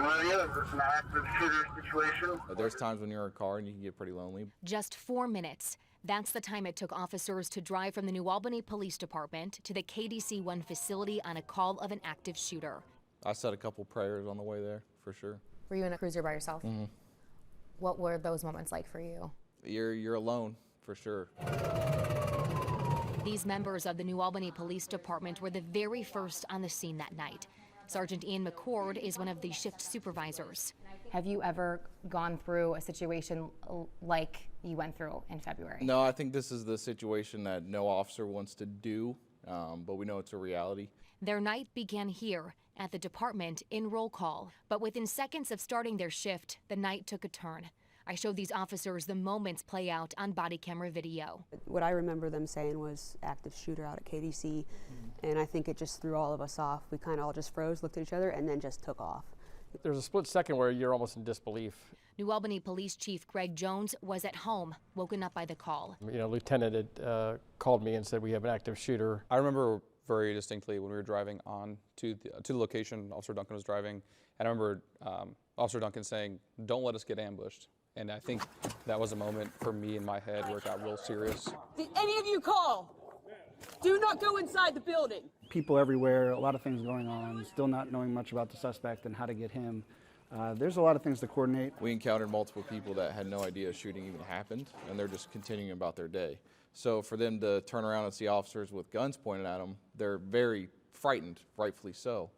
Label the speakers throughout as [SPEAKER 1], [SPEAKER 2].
[SPEAKER 1] familiar with an active shooter situation.
[SPEAKER 2] There's times when you're in a car and you can get pretty lonely.
[SPEAKER 3] Just 4 minutes. That's the time it took officers to drive from the New Albany Police Department to the KDC-1 facility on a call of an active shooter.
[SPEAKER 2] I said a couple prayers on the way there, for sure.
[SPEAKER 4] Were you in a cruiser by yourself?
[SPEAKER 2] Mm-hmm.
[SPEAKER 4] What were those moments like for you?
[SPEAKER 2] You're alone, for sure.
[SPEAKER 3] These members of the New Albany Police Department were the very first on the scene that night. Sergeant Ian McCord is one of the shift supervisors.
[SPEAKER 4] Have you ever gone through a situation like you went through in February?
[SPEAKER 2] No, I think this is the situation that no officer wants to do, but we know it's a reality.
[SPEAKER 3] Their night began here at the department in roll call, but within seconds of starting their shift, the night took a turn. I showed these officers the moments play out on body camera video.
[SPEAKER 5] What I remember them saying was active shooter out at KDC, and I think it just threw all of us off. We kind of all just froze, looked at each other, and then just took off.
[SPEAKER 6] There's a split second where you're almost in disbelief.
[SPEAKER 3] New Albany Police Chief Greg Jones was at home, woken up by the call.
[SPEAKER 6] You know, Lieutenant had called me and said we have an active shooter.
[SPEAKER 7] I remember very distinctly when we were driving on to the location. Officer Duncan was driving, and I remember Officer Duncan saying, "Don't let us get ambushed." And I think that was a moment for me in my head where it got real serious.
[SPEAKER 8] Did any of you call? Do not go inside the building.
[SPEAKER 9] People everywhere, a lot of things going on, still not knowing much about the suspect and how to get him. There's a lot of things to coordinate.
[SPEAKER 2] We encountered multiple people that had no idea a shooting even happened, and they're just continuing about their day. So for them to turn around and see officers with guns pointed at them, they're very frightened, rightfully so.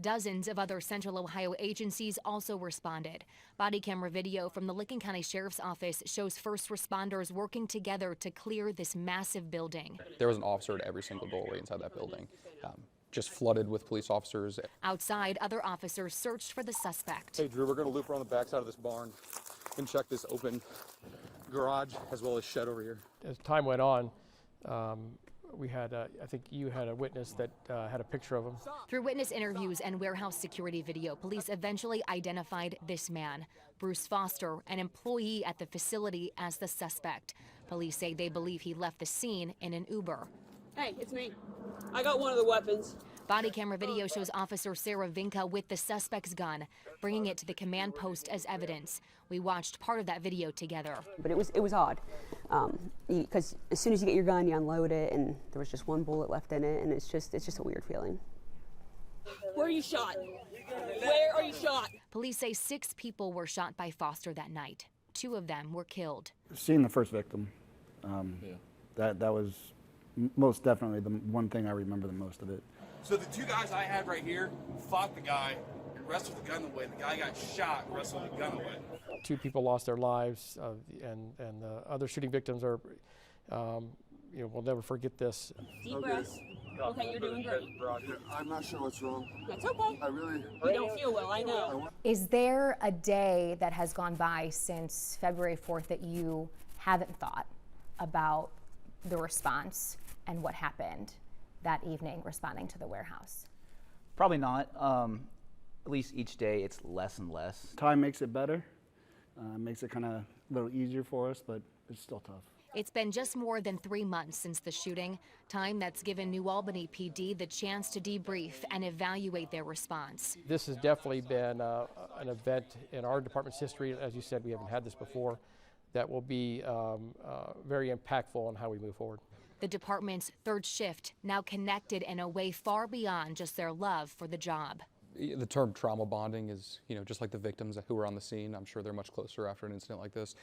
[SPEAKER 3] Dozens of other Central Ohio agencies also responded. Body camera video from the Licking County Sheriff's Office shows first responders working together to clear this massive building.
[SPEAKER 7] There was an officer at every single doorway inside that building, just flooded with police officers.
[SPEAKER 3] Outside, other officers searched for the suspect.
[SPEAKER 7] Hey, Drew, we're going to loop around the backside of this barn and check this open garage as well as shed over here.
[SPEAKER 6] As time went on, we had, I think you had a witness that had a picture of him.
[SPEAKER 3] Through witness interviews and warehouse security video, police eventually identified this man, Bruce Foster, an employee at the facility, as the suspect. Police say they believe he left the scene in an Uber.
[SPEAKER 8] Hey, it's me. I got one of the weapons.
[SPEAKER 3] Body camera video shows Officer Sarah Vinca with the suspect's gun, bringing it to the command post as evidence. We watched part of that video together.
[SPEAKER 5] But it was odd, because as soon as you get your gun, you unload it, and there was just one bullet left in it, and it's just a weird feeling.
[SPEAKER 8] Where are you shot? Where are you shot?
[SPEAKER 3] Police say 6 people were shot by Foster that night. 2 of them were killed.
[SPEAKER 9] Seeing the first victim, that was most definitely the one thing I remember the most of it.
[SPEAKER 10] So the 2 guys I had right here fought the guy and wrestled the gun away. The guy got shot and wrestled the gun away.
[SPEAKER 6] 2 people lost their lives, and the other shooting victims are, you know, we'll never forget this.
[SPEAKER 8] Deep breaths. Okay, you're doing great.
[SPEAKER 1] I'm not sure what's wrong.
[SPEAKER 8] That's okay. You don't feel well, I know.
[SPEAKER 4] Is there a day that has gone by since February 4th that you haven't thought about the response and what happened that evening responding to the warehouse?
[SPEAKER 11] Probably not. At least each day it's less and less.
[SPEAKER 9] Time makes it better, makes it kind of a little easier for us, but it's still tough.
[SPEAKER 3] It's been just more than 3 months since the shooting, time that's given New Albany PD the chance to debrief and evaluate their response.
[SPEAKER 6] This has definitely been an event in our department's history. As you said, we haven't had this before. That will be very impactful on how we move forward.
[SPEAKER 3] The department's 3rd shift now connected in a way far beyond just their love for the job.
[SPEAKER 7] The term trauma bonding is, you know, just like the victims who were on the scene. I'm sure they're much closer after an incident like this.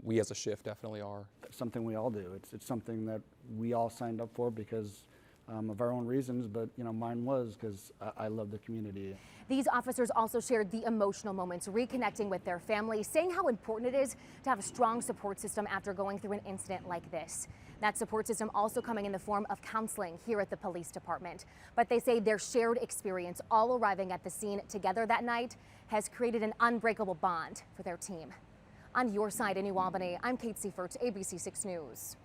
[SPEAKER 7] We as a shift definitely are.
[SPEAKER 9] It's something we all do. It's something that we all signed up for because of our own reasons, but you know, mine was because I love the community.
[SPEAKER 4] These officers also shared the emotional moments, reconnecting with their families, saying how important it is to have a strong support system after going through an incident like this. That support system also coming in the form of counseling here at the police department. But they say their shared experience, all arriving at the scene together that night, has created an unbreakable bond for their team. On your side in New Albany, I'm Kate Seifert, ABC6 News.